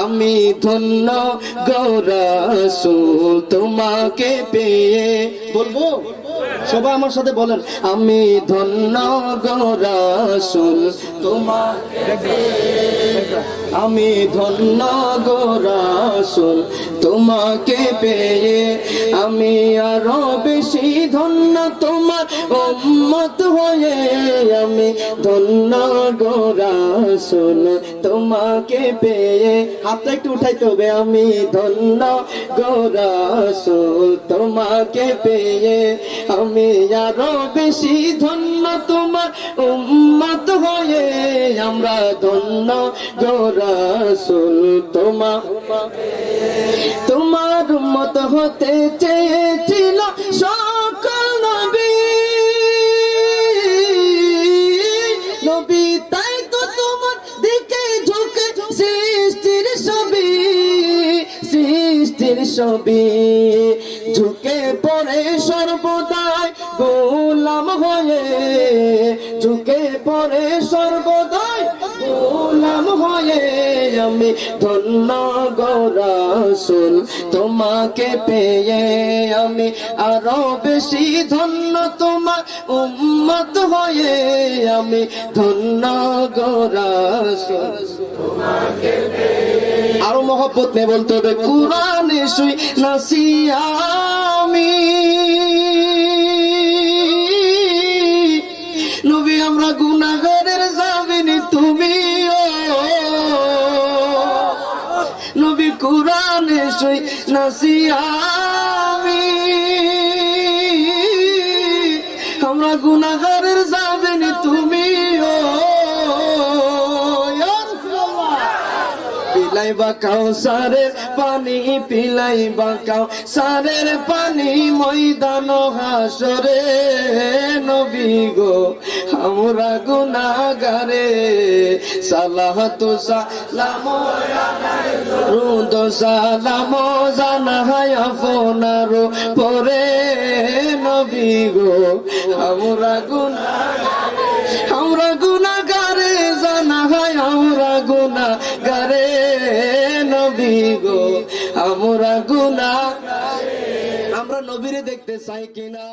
আমি ধন্য গো রাসূল তোমাকে পেয়ে। বলবো সবাই আমার সাথে বলেন, আমি ধন্য গো রাসূল তোমাকে পেয়ে, আমি ধন্য গো রাসূল তোমাকে পেয়ে। আমি আরো বেশি ধন্য তোমার উম্মত হয়ে, আমি ধন্য গো রাসূল তোমাকে পেয়ে। হাতটা একটু উঠাইতে হবে, আমি ধন্য গো রাসূল তোমাকে পেয়ে। আমি আরো বেশি ধন্য তোমার উম্মত হয়ে, আমরা ধন্য গো রাসূল তোমার উম্মত হতে চেয়েছিল সকল নবী। নবী তাই তো তোমার দিকে ঝুঁকে সৃষ্টির ছবি ঝুঁকে পড়ে সর্বদাই গোলাম হয়ে, ঝুঁকে পড়ে সর্বদাই গোলাম হয়ে। আমি ধন্য গো রাসূল তোমাকে পেয়ে, আমি আরো বেশি ধন্য তোমার উম্মত হয়ে। আমি ধন্য গো রাসূল তোমাকে পেয়ে। আরো মহব্বত নিয়ে বলতে হবে, কুরআনে শুই নাসি আমি নবী, আমরা গুনাহগারের জামিনে তুমি নবী। কুরআনে শুই নাসি আমি, আমরা গুনাহগারের জামিনে তুমি পিলাইবা কাউসারের পানি, পিলাইবা কাউসারের পানি ময়দান হাসরে। নবী গো আমরা গুনাহগারে, সালাতু সালাম রুদ সালাম জানাই আপনার পরে। নবী গো আমরা গুনাহগারে, জানাই আমরা গুনাহগারে। নবী গো আমরা গুনাহগারে, আমরা নবীরে দেখতে চাই কিনা।